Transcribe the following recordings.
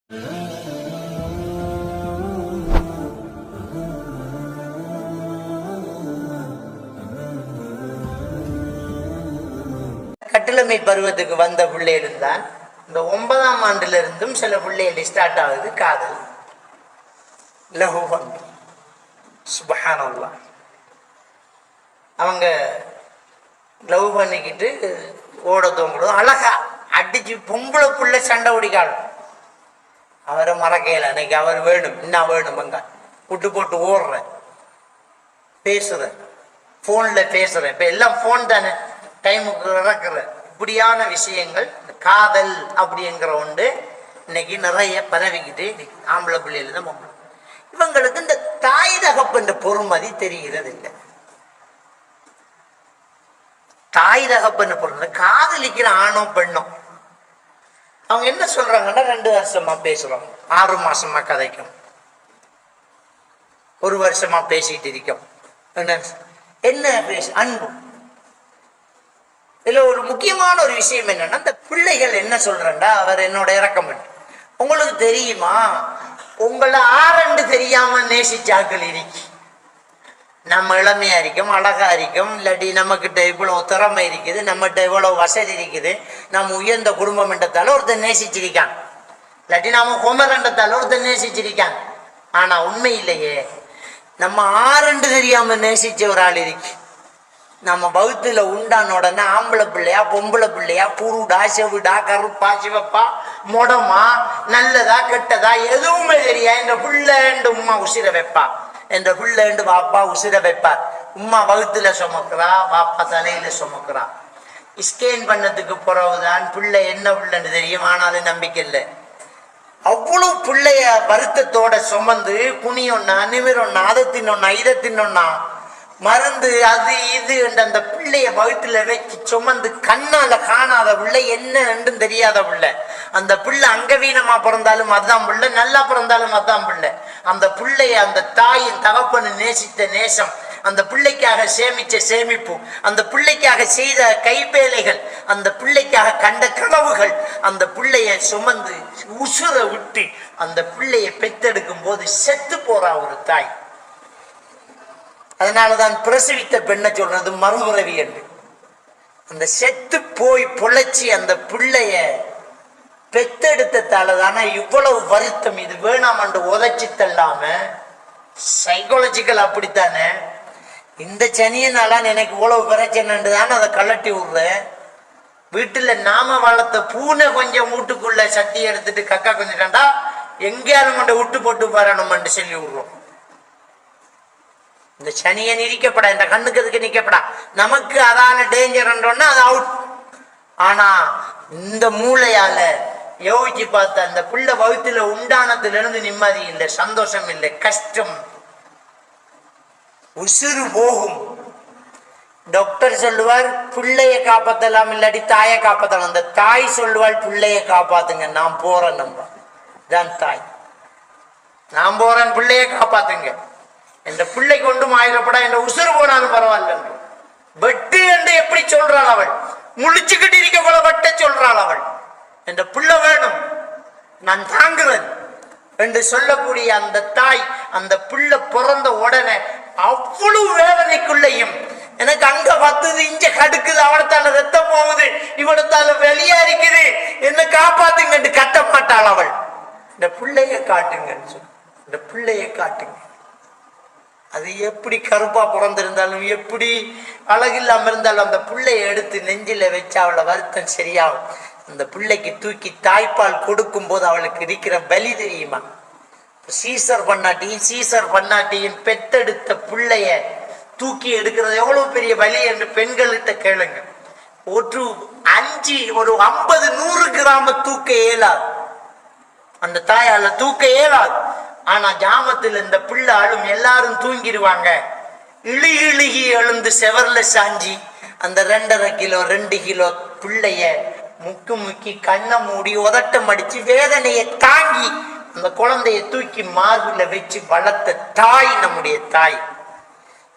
கட்டிலமை பருவத்துக்கு வந்த பிள்ளைகளும் தான் இந்த 9ஆம் ஆண்டுல இருந்தும் சில பிள்ளைகள் ஸ்டார்ட் ஆகுது காதல். லஹுவன் சுப்ஹானல்லாஹ். அவங்க லவ் பண்ணிக்கிட்டு ஓட தோங்கிடும், அழகா அடிச்சு பொம்பளை புள்ள சண்டை ஓடிக்காலும் அவரை மறக்கையில அன்னைக்கு அவர் வேணும் என்ன வேணும் அங்க விட்டு போட்டு ஓடுறேன், பேசுறேன், போன்ல பேசுறேன். இப்ப எல்லாம் போன் தானே, டைமுக்கு இறக்குற இப்படியான விஷயங்கள். காதல் அப்படிங்கிற ஒன்று இன்னைக்கு நிறைய பரவிக்கிட்டு ஆம்பளை பிள்ளைகள் தான் பொம்பளை. இவங்களுக்கு இந்த தாய் தகப்பன்ற பொறுமதி தெரிகிறது இல்லை. தாய் தகப்பன்ற பொறுமதி காதலிக்கிற ஆணோ பெண்ணோ அவங்க என்ன சொல்றாங்கன்னா 2 வருஷமா பேசுறோம், 6 மாசமா கதைக்கும், 1 வருஷமா பேசிட்டு இருக்கோம். என்ன பேச அன்பு. இதுல ஒரு முக்கியமான ஒரு விஷயம் என்னன்னா, இந்த பிள்ளைகள் என்ன சொல்றா, அவர் என்னோட இறக்கம். உங்களுக்கு தெரியுமா, உங்களை ஆரண்டு தெரியாம நேசிச்சாக்கள் இருக்கு. நம்ம இளமையா இருக்கும், அழகா இருக்கும், இல்லாட்டி நம்ம கிட்ட இவ்வளவு திறமை இருக்குது, நம்மகிட்ட இவ்வளவு வசதி இருக்குது, நம்ம உயர்ந்த குடும்பம் என்றதால ஒருத்தர் நேசிச்சிருக்கான், இல்லாட்டி நாம குமரண்டத்தால ஒருத்தர் நேசிச்சிருக்கான். ஆனா உண்மை இல்லையே, நம்ம ஆரண்டு தெரியாம நேசிச்ச ஒரு ஆள் இருக்கு. நம்ம பௌத்துல உண்டான உடனே ஆம்பளை பிள்ளையா பொம்பளை பிள்ளையா, புருடா செவிடா கருப்பா சிவப்பா மொடமா நல்லதா கெட்டதா எதுவுமே தெரியா, என்ற புள்ளண்டு உமா உசிர வைப்பா, என்ற புள்ளண்டு வாப்பா உசிர வைப்பா. உமா பௌத்துல சுமக்குறா, வாப்பா தலையில சுமக்குறா. ஸ்கேன் பண்ணதுக்கு பிறகுதான் பிள்ளை என்ன பிள்ளைன்னு தெரியும், ஆனாலும் நம்பிக்கை இல்லை. அவ்வளவு பிள்ளைய வருத்தத்தோட சுமந்து குனியொன்னா நிமிரொன்னா அதை தின்னொன்னா இதை தின்னொன்னா மருந்து அது இது என்ற அந்த பிள்ளைய வகுத்துல வச்சு சுமந்து கண்ணால காணாத பிள்ளை என்ன என்றும் தெரியாத பிள்ளை. அந்த பிள்ளை அங்கவீனமா பிறந்தாலும் அதுதான் பிள்ளை, நல்லா பிறந்தாலும் அதுதான் பிள்ளை. அந்த பிள்ளைய அந்த தாயின் தகப்பனு நேசித்த நேசம், அந்த பிள்ளைக்காக சேமிச்ச சேமிப்பு, அந்த பிள்ளைக்காக செய்த கைவேலைகள், அந்த பிள்ளைக்காக கண்ட கனவுகள், அந்த பிள்ளைய சுமந்து உசுர விட்டு அந்த பிள்ளைய பெத்தெடுக்கும் போது செத்து போறா ஒரு தாய். அதனாலதான் பிரசவித்த பெண்ணை சொல்றது மறுபிறவி என்று. அந்த செத்து போய் பொழைச்சி அந்த பிள்ளைய பெத்தெடுத்ததாலதான இவ்வளவு வருத்தம். இது வேணாம் என்று உதச்சி தள்ளாம சைக்காலஜிக்கல் அப்படித்தானே. இந்த சனியனால எனக்கு இவ்வளவு பிரச்சனைன்னு தானே அதை கலட்டி விடுறேன். வீட்டுல நாம வளர்த்த பூனை கொஞ்சம் வீட்டுக்குள்ள சட்டி எடுத்துட்டு கக்கா கொஞ்சம் கண்டா எங்கேயாலும் கொண்ட விட்டு போட்டு வரணும்னு சொல்லி விடுறோம். இந்த சனியன் நிற்கப்படா, இந்த கண்ணுக்கு அதுக்கு நிற்கப்படா, நமக்கு அதான டேஞ்சர்ன்றோன்னா அது அவுட். ஆனா இந்த மூளையால யோசிச்சு பார்த்த அந்த பிள்ளை வகுத்துல உண்டானத்துல இருந்து நிம்மதி இல்லை, சந்தோஷம் இல்லை, கஷ்டம், உசுறு போகும். டாக்டர் சொல்லுவார் பிள்ளைய காப்பாத்தலாம், இல்லாட்டி தாயை காப்பாத்தலாம். அந்த தாய் சொல்லுவாள் பிள்ளைய காப்பாத்துங்க, நான் போறேன். நம்ம தான் தாய், நான் போறேன் பிள்ளைய காப்பாத்துங்க. என்ற பிள்ளை கொண்டும் ஆயிரப்படா, என்ற உசுறு போனாலும் பரவாயில்ல. வெட்டு என்று எப்படி சொல்றாள் அவள், முழிச்சுக்கிட்டு இருக்க போல வெட்ட சொல்றாள் அவள். என்ற பிள்ளை வேணும், நான் தாங்குறேன் என்று சொல்லக்கூடிய அந்த தாய், அந்த பிள்ளை பிறந்த உடனே அவ்வளவு வேதனைக்குள்ளையும் எனக்கு அங்க பத்துது, இங்க கடுக்குது, அவனத்தால ரத்தம் போகுது, இவனத்தால வெளியா இருக்குது, என்ன காப்பாத்துங்க கட்ட மாட்டாள் அவள். இந்த பிள்ளைய காட்டுங்கன்னு சொல்லு, இந்த பிள்ளைய காட்டுங்க. அது எப்படி கருப்பா பிறந்திருந்தாலும் எப்படி அழகில்லாம இருந்தாலும் அந்த பிள்ளைய எடுத்து நெஞ்சில வச்சு அவளை வருத்தம் சரியாகும். அந்த பிள்ளைக்கு தூக்கி தாய்ப்பால் கொடுக்கும் போது அவளுக்கு இருக்கிற வலி தெரியுமா? சீசர் பண்ணாட்டியும் பெத்தெடுத்த பிள்ளைய தூக்கி எடுக்கிறது எவ்வளவு பெரிய வலி என்று பெண்கள்கிட்ட கேளுங்க. ஒரு 50-100 கிராம தூக்க இயலாது, அந்த தாயால தூக்க இயலாது. ஆனா ஜாமத்தில் இந்த பிள்ளை ஆளும் எல்லாரும் தூங்கிடுவாங்க. இழுகி எழுந்து செவர்ல சாஞ்சி அந்த 2.5 கிலோ 2 கிலோ பிள்ளைய முக்கி கண்ணை மூடி உதட்டம் அடிச்சு வேதனையை தாங்கி அந்த குழந்தைய தூக்கி மார்புல வச்சு வளர்த்த தாய் நம்முடைய தாய்.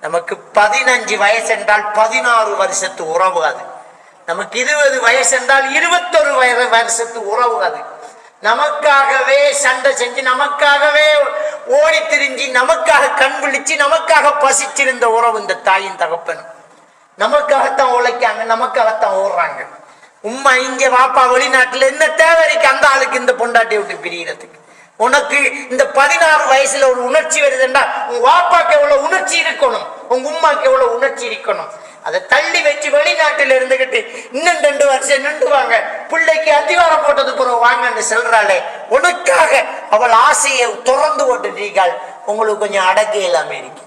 நமக்கு 15 வயசு என்றால் 16 வருஷத்து உறவு அது. நமக்கு 20 வயசு என்றால் 21 வருஷத்து உறவு அது. நமக்காகவே சண்டை செஞ்சு, நமக்காகவே ஓடி திரிஞ்சு, நமக்காக கண் விழிச்சு, நமக்காக பசிச்சிருந்த உறவு இந்த தாயின் தகப்பனும். நமக்காகத்தான் உழைக்காங்க, நமக்காகத்தான் ஓடுறாங்க. உம்மா இங்க வாப்பா வெளிநாட்டுல என்ன தேவைக்கு அந்த ஆளுக்கு இந்த பொண்டாட்டியை விட்டு பிரியறதுக்கு? உனக்கு இந்த 16 வயசுல ஒரு உணர்ச்சி வருதுன்னா உங்க வாப்பாக்கு எவ்வளவு உணர்ச்சி இருக்கணும், உங்க உம்மாக்கு எவ்வளவு உணர்ச்சி இருக்கணும். அதை தள்ளி வச்சு வெளிநாட்டுல இருந்துகிட்டு இன்னும் 2 வருஷம் நின்றுவாங்க, பிள்ளைக்கு அதிகாரம் போட்டது பிறகு வாங்கன்னு சொல்றாளே, உனக்காக அவள் ஆசையை திறந்து போட்டுட்டீர்கள். உங்களுக்கு கொஞ்சம் அடக்க இல்லாம இருக்கு,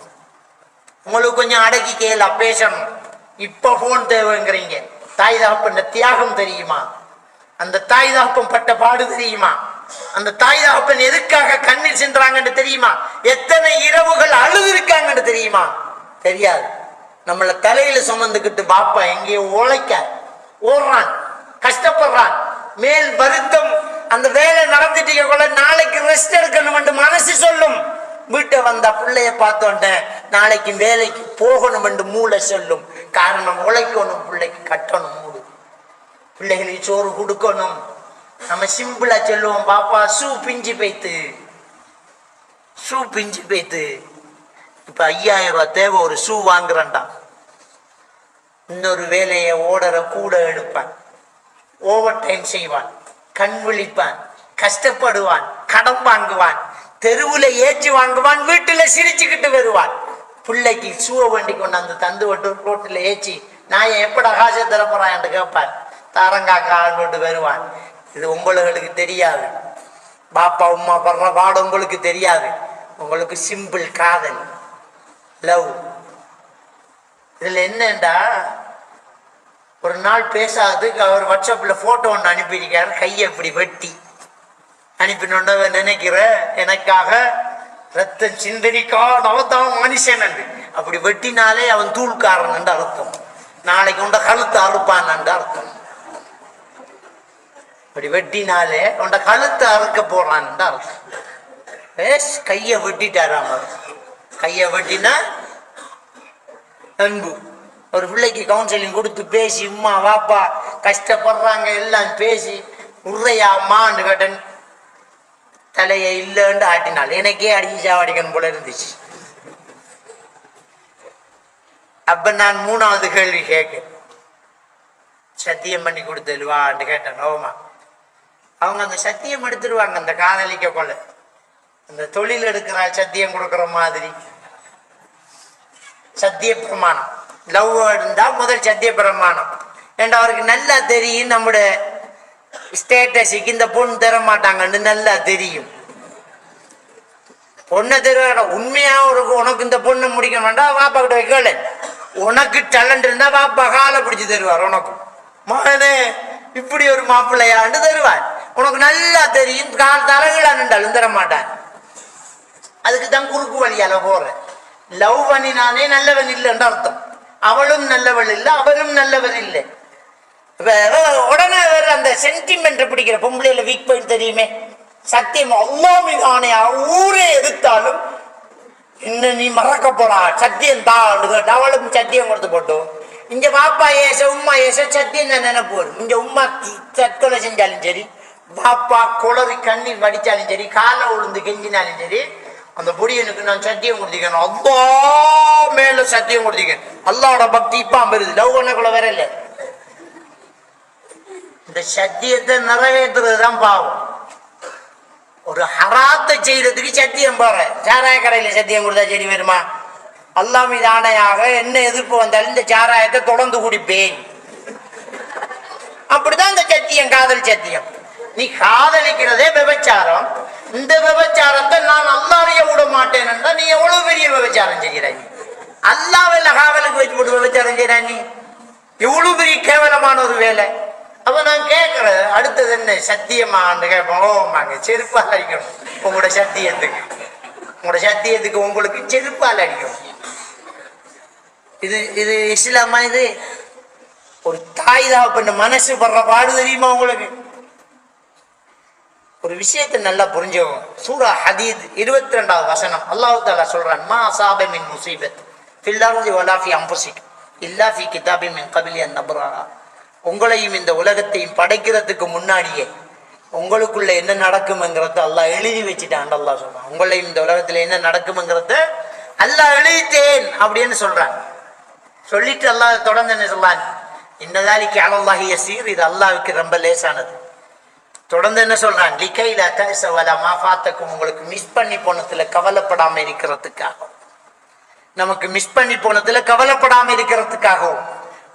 உங்களுக்கு கொஞ்சம் அடக்கி கேளா பேசணும். இப்ப போன் தேவைங்கிறீங்க. தாய் தகப்பன் தியாகம் தெரியுமா? அந்த தாய் தகப்பன் பட்ட பாடு தெரியுமா? அந்த தாய் தகப்பன் எதுக்காக கண்ணீர் சென்றாங்கன்னு தெரியுமா? எத்தனை இரவுகள் அழுது இருக்காங்கன்னு தெரியுமா? தெரியாது. நம்மள தலையில சுமந்துக்கிட்டு பாப்பா எங்கேயோ உழைக்க ஓடுறான், கஷ்டப்படுறான், மேல் வருத்தம். அந்த வேலை நடந்துட்டீங்க கூட நாளைக்கு ரெஸ்ட் எடுக்கணும் மனசு சொல்லும். வீட்டை வந்தா பிள்ளைய பார்த்தோன்ன நாளைக்கு வேலைக்கு போகணும் என்று மூளை சொல்லும். காரணம் உழைக்கணும், பிள்ளைக்கு கட்டணும், மூடு பிள்ளைகளுக்கு சோறு கொடுக்கணும். நம்ம சிம்பிளா சொல்லுவோம், பாப்பா ஷூ பிஞ்சு போய்த்து, ஷூ பிஞ்சு போய்த்து. இப்ப 5000 ரூபாய் தேவை, ஒரு ஷூ வாங்குறேன்டா. இன்னொரு வேலையை ஓடற கூட எடுப்பான், ஓவர் டைம் செய்வான், கண் விழிப்பான், கஷ்டப்படுவான், கடன் வாங்குவான், தெருவுல ஏற்றி வாங்குவான், வீட்டுல சிரிச்சுக்கிட்டு வருவான். பிள்ளைக்கு ஷூவை வண்டி கொண்டாந்து தந்து விட்டு ரோட்டில் ஏற்றி நான் எப்படா காசை தர போறான் என்று கேட்பான். தாரங்காக்கா ஆண்டு வருவான். இது உங்களுக்கு தெரியாது, பாப்பா உம்மா படுற பாடு உங்களுக்கு தெரியாது. உங்களுக்கு சிம்பிள் காதல், லவ். இதுல என்னண்டா, ஒரு நாள் பேசாததுக்கு அவர் வாட்ஸ்அப்ல போட்டோ ஒன்று அனுப்பியிருக்காரு. கையை இப்படி வெட்டி அனுப்பினோட நினைக்கிற எனக்காக ரத்தம் சிந்தரிக்காதவன் மனுஷன் என்று. அப்படி வெட்டினாலே அவன் தூள்காரன் என்று அர்த்தம். நாளைக்கு உண்ட கழுத்து அறுப்பான் என்று அர்த்தம். அப்படி வெட்டினாலே உண்ட கழுத்து அறுக்க போறான் என்று அர்த்தம். கைய வெட்டிட்டாராம். கைய வெட்டினா அன்பு. ஒரு பிள்ளைக்கு கவுன்சிலிங் கொடுத்து பேசி, உம்மா வாப்பா கஷ்டப்படுறாங்க எல்லாம் பேசி உரையாமான்னு கேட்டன். தலையை இல்லைன்னு ஆட்டினாள். எனக்கே அடிச்சு சாவடிக்கணும் போல இருந்துச்சு. அப்ப நான் 3வது கேள்வி கேட்க, சத்தியம் பண்ணி கொடுத்துருவான்னு கேட்டேன். ஓமா அவங்க அந்த சத்தியம் எடுத்துருவாங்க. அந்த காதலிக்க கொள்ள அந்த தொழில் எடுக்கிறா சத்தியம் கொடுக்குற மாதிரி சத்திய பிரமாணம். லவ் இருந்தா முதல் சத்திய பிரமாணம். ஏன்னா அவருக்கு நல்லா தெரியும் நம்முடைய ஸ்டேட்டஸுக்கு இந்த பொண்ணு தர மாட்டாங்கன்னு நல்லா தெரியும். பொண்ணை தருவாங்க உண்மையா உனக்கு இந்த பொண்ணை முடிக்க வேண்டாம், வாப்பா கிட்ட வைக்கல. உனக்கு டேலண்ட் இருந்தா வாப்பா காலை பிடிச்சி தருவார். உனக்கு மகனே இப்படி ஒரு மாப்பிள்ளையாண்டு தருவார். உனக்கு நல்லா தெரியும் தலைகளாண்டாலும் தர மாட்டான். அதுக்கு தான் குறுக்கு வழியால போற. லவ் பண்ணினாலே நல்லவன் இல்லைன்ற அர்த்தம். அவளும் நல்லவள் இல்லை, அவரும் நல்லவர் இல்லை. உடனே அந்த சென்டிமெண்ட் பிடிக்கிற பொம்பளையில வீக் பாயிண்ட் தெரியுமே. சத்தியம் அல்லாஹ் மீது ஆணையா ஊரே எதிர்த்தாலும் இன்னும் நீ மறக்க போறா சத்தியம் தான். அவளும் சத்தியம் கொடுத்து போட்டோம். இங்க பாப்பா ஏச உம்மா ஏச சத்தியம் தான் நினைப்பு வரும். இங்க உம்மா தற்கொலை செஞ்சாலும் சரி, பாப்பா குளறி கண்ணீர் வடிச்சாலும் சரி, காலை உளுந்து கெஞ்சினாலும் சரி, அந்த பொடியனுக்கு நான் சத்தியம் கொடுத்திருக்கேன். அல்லா மேல சத்தியம் கொடுத்திருக்கேன். அல்லாவோட பக்தி இப்ப வருது. லவ் பண்ணக்குள்ள வேற இல்லை. இந்த சத்தியத்தை நிறைவேற்றுறதுதான் பாவம். ஒரு ஹராத்தை செய்யறதுக்கு சத்தியம் போற. சாராய கடையில சத்தியம் கொடுத்தா சரி வருமா? அல்லாஹ் மீது ஆணையாக என்ன எதிர்ப்பு வந்தாலும் இந்த சாராயத்தை தொடர்ந்து குடிப்பேன். அப்படிதான் இந்த சத்தியம், காதல் சத்தியம். நீ காதலிக்கிறதே விபச்சாரம். இந்த விபச்சாரத்தை நான் அல்லாஹ்வையே விட மாட்டேன்னா நீ எவ்வளவு பெரிய விபச்சாரம் செய்கிறாய். அல்லாஹ்வை காவலுக்கு வச்சு போட்டு விபச்சாரம் செய்கிறாய். நீ எவ்வளவு பெரிய கேவலமான ஒரு வேலை. அப்ப நான் கேட்கறேன், அடுத்தது என்ன சத்தியமான்னு கேட்போம். ஓமாங்க செருப்பால் அடிக்கணும். உங்களோட சத்தியத்துக்கு, உங்களோட சத்தியத்துக்கு உங்களுக்கு செருப்பால் அடிக்கணும். இது இது இஸ்லாமா? இது ஒரு தாய் தகப்பன் மனசு படுற பாடு தெரியுமா உங்களுக்கு? ஒரு விஷயத்தை நல்லா புரிஞ்சுக்கோங்க. சூரா ஹதீத் 22வது வசனம் அல்லாஹ் தஆலா சொல்றான், மா அஸாப மின் முஸீபத் ஃபில் அர்தி வலா ஃபி அன்ஃபுசிக்கும் இல்லா ஃபி கிதாபின் மின் கப்லி அன் நப்ரஹா. உங்களையும் இந்த உலகத்தையும் படைக்கிறதுக்கு முன்னாடியே உங்களுக்குள்ள என்ன நடக்கும்ங்கிறத அல்லாஹ் எழுதி வச்சுட்டான். அல்லாஹ் சொல்றான், உங்களை இந்த உலகத்துல என்ன நடக்கும்ங்கிறத அல்லாஹ் எழுதிட்டேன் அப்படின்னு சொல்றான். சொல்லிட்டு அல்லாஹ் தொடர்ந்து என்ன சொல்றான், இன்னதாலிக்கு அலல்லாஹி யஸீர், இது அல்லாஹ்வுக்கு ரொம்ப லேசானது. தொடர்ந்து என்ன சொல்றான், லிகைலா தஸவல மா ஃபாத்தக்கும், உங்களுக்கு மிஸ் பண்ணி போனதுல கவலைப்படாம இருக்கிறதுக்காக, நமக்கு மிஸ் பண்ணி போனதுல கவலைப்படாம இருக்கிறதுக்காகவும்,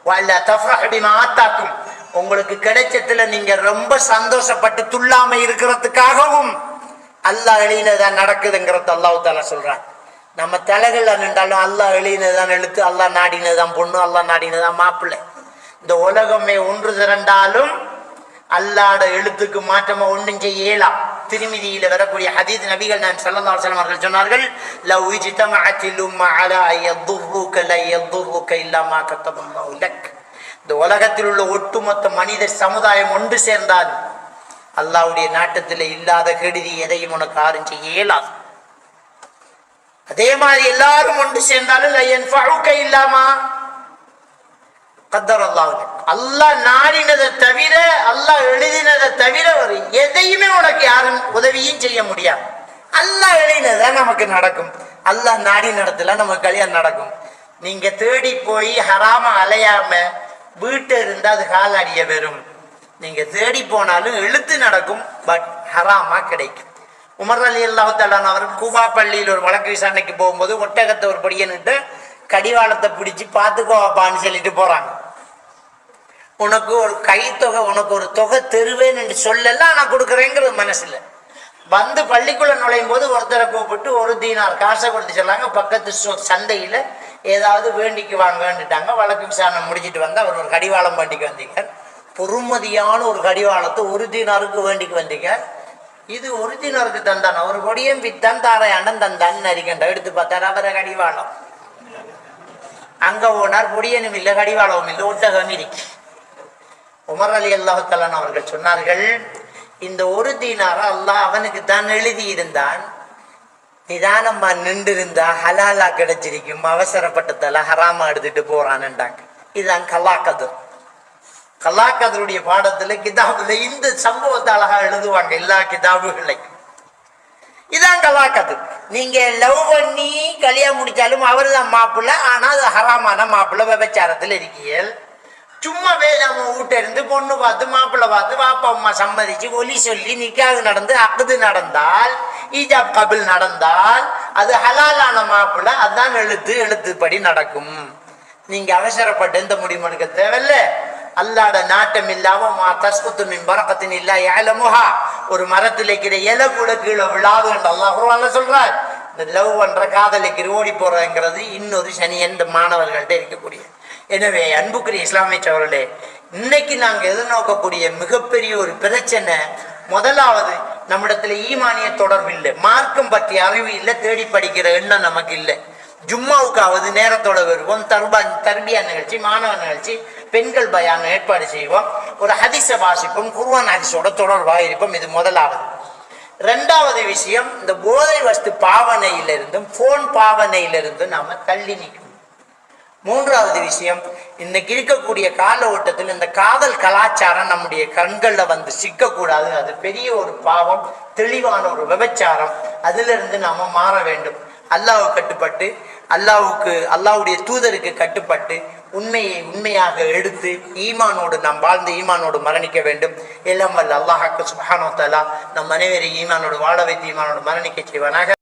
வல்லா தஃப்ரஹ் பிமா ஆத்தாக்கும், உங்களுக்கு கிடைச்சதுல நீங்க ரொம்ப சந்தோஷப்பட்டு துள்ளாம இருக்கிறதுக்காகவும் அல்லாஹ் எழுதினதான் நடக்குதுங்கிறது அல்லாஹ் தஆலா சொல்றான். நம்ம தலைகள் நின்றாலும் அல்லாஹ் எழுதினதான் எழுத்து, அல்லாஹ் நாடினதான் பொண்ணு, அல்லாஹ் நாடினதான் மாப்பிள்ளை. இந்த உலகமே ஒன்று திரண்டாலும் அல்லாஹ்ட எழுத்துக்கு மாற்றமா ஒன்றும் செய்ய இயலாம். திருமிதியில வரக்கூடிய ஹதீஸ் நபிகள் நான் ஸல்லல்லாஹு அலைஹி வஸல்லம் அவர்கள் சொன்னார்கள், லவ் இஜ்தமஅத்தில் உம்ம அலா யதுர்ருக லா யதுர்ருக இல்லா மா கதபல்லாஹு லக். இந்த உலகத்தில் உள்ள ஒட்டுமொத்த மனித சமுதாயம் ஒன்று சேர்ந்தால் அல்லாஹ்வுடைய நாட்டத்தில் இல்லாத கெடுதி எதையும் உனக்கு யாரும் செய்ய இயலாது. அதே மாதிரி எல்லாரும் ஒன்று சேர்ந்தாலும் லா யன்ஃபஉக இல்லா மா கதரல்லாஹு லக். அல்லாஹ் நாடினதை தவிர, அல்லாஹ் எழுதினதை தவிர ஒரு எதையுமே உனக்கு யாரும் உதவியும் செய்ய முடியாது. அல்லாஹ் எழுதினதான் நமக்கு நடக்கும். அல்லாஹ் நாடி நடத்தல நமக்கு கல்யாணம் நடக்கும். நீங்க தேடி போய் ஹராம அலையாம வீட்டு இருந்தா அது காலாடிய வெறும். நீங்க தேடி போனாலும் எழுத்து நடக்கும், பட் ஹராமா கிடைக்கும். உமர் ரலியல்லாஹு தஆலா அவர் கூபா பள்ளியில் ஒரு வழக்கு விசாரணைக்கு போகும்போது ஒட்டகத்தை ஒரு படியன்னுட்டு கடிவாளத்தை பிடிச்சி பார்த்துக்கோப்பான்னு சொல்லிட்டு போறாங்க. உனக்கு ஒரு கைத்தொகை, உனக்கு ஒரு தொகை தெருவேன்னு என்று சொல்லல, நான் கொடுக்குறேங்கிறது மனசுல. வந்து பள்ளிக்குள்ள நுழையும் போது ஒருத்தரை கூப்பிட்டு ஒரு தீனார் காசை கொடுத்து சொல்லாங்க, பக்கத்து சந்தையில ஏதாவது வேண்டிக்கு வாங்கன்னுட்டாங்க. வழக்கு விசாரணை முடிச்சுட்டு வந்து அவர் ஒரு கடிவாளம் வேண்டிக்கு வந்தீங்க, பொறுமதியான ஒரு கடிவாளத்தை ஒரு தீனாருக்கு வேண்டிக்கு வந்தீங்க. இது ஒரு தீனாருக்கு தந்தான், ஒரு கொடியும் வித்தான் தாரையாண்டன் தந்தான் அறிக்கண்ட எடுத்து பார்த்தார் அவரை கடிவாளம். அங்க போனார், பொடியனும் இல்லை, கடிவாளமும் இல்லை, ஒட்டகம் இருக்கு. உமர் ரலியல்லாஹு தஆலா அவர்கள் சொன்னார்கள், இந்த ஒரு தீனார அல்லாஹ் அவனுக்கு தான் எழுதி இருந்தான், நிதானமா நின்று இருந்தா ஹலாலா கிடைச்சிருக்கும், அவசரப்பட்டதால ஹராமா எடுத்துட்டு போறான்னுட்டாங்க. இதுதான் கலாக்கதர். கலாக்கதருடைய பாடத்துல கிதாபுல இந்த சம்பவத்தை அழகா எழுதுவாங்க எல்லா கிதாபுகளையும். இதான் கலாக்கதர். நீங்க லவ் பண்ணி கல்யாணம் முடிச்சாலும் அவரு தான் மாப்பிள்ள, ஆனா அது ஹராமான மாப்பிள்ள, விபச்சாரத்துல இருக்கீர்கள். சும்மா வேதாம வீட்ட இருந்து பொண்ணு பார்த்து மாப்பிள்ளை பார்த்து பாப்பா அம்மா சம்மதிச்சு ஒலி சொல்லி நிக்காது நடந்து அக்குது நடந்தால், ஈஜாப் கபில் நடந்தால் அது ஹலாலான மாப்பிள்ளை, அதான் எழுத்துப்படி நடக்கும். நீங்க அவசரப்பட்டு எந்த முடிவு எடுக்க தேவையில்ல. அல்லாட நாட்டம் இல்லாம மா தஸ்குத்து மின் பரக்கத்தின் இல்லா ஏலமுஹா, ஒரு மரத்தில் இருக்கிற இலை கூட கீழே விழாது என்று அல்லாஹ் குர்ஆன்ல சொல்றார். இந்த லவ் பண்ற காதலிக்கு ஓடி போறதுங்கிறது இன்னொரு சனி என்ற மாணவர்கள்ட்ட இருக்கக்கூடிய. எனவே அன்புக்குரிய இஸ்லாமிய சகோதரர்களே, இன்னைக்கு நாங்க எதிர்நோக்கக்கூடிய மிகப்பெரிய ஒரு பிரச்சனை, முதலாவது நம்மிடத்துல ஈமானிய தொடர்பு இல்லை, மார்க்கம் பற்றிய அறிவு இல்லை, தேடி படிக்கிற எண்ணம் நமக்கு இல்லை. ஜும்மாவுக்காவது நேரத்தோட வருவோம், தர்பியா நிகழ்ச்சி, மாணவ நிகழ்ச்சி, பெண்கள் பயான ஏற்பாடு செய்வோம், ஒரு ஹதீஸை வாசிப்போம், குர்ஆன் ஹதீஸோட தொடர்பாக இருப்போம். இது முதலாவது. ரெண்டாவது விஷயம், இந்த போதை வஸ்து பாவனையிலிருந்தும் போன் பாவனையிலிருந்தும் நாம தள்ளி நிற்கணும். மூன்றாவது விஷயம், இன்னைக்கு இருக்கக்கூடிய கால ஓட்டத்தில் இந்த காதல் கலாச்சாரம் நம்முடைய கண்கள்ல வந்து சிக்கக்கூடாது. அது பெரிய ஒரு பாவம், தெளிவான ஒரு விபச்சாரம். அதுல இருந்து நாம மாற வேண்டும். அல்லாஹ்வுக்கு கட்டுப்பட்டு, அல்லாஹ்வுடைய தூதருக்கு கட்டுப்பட்டு, உண்மையை உண்மையாக எடுத்து ஈமானோடு நாம் வாழ்ந்து ஈமானோடு மரணிக்க வேண்டும். எல்லாம் வல்ல அல்லாஹ் சுப்ஹானஹு வ தஆலா நம் அனைவரையும் ஈமானோடு வாழ வைத்து ஈமானோடு மரணிக்க செய்வானாக.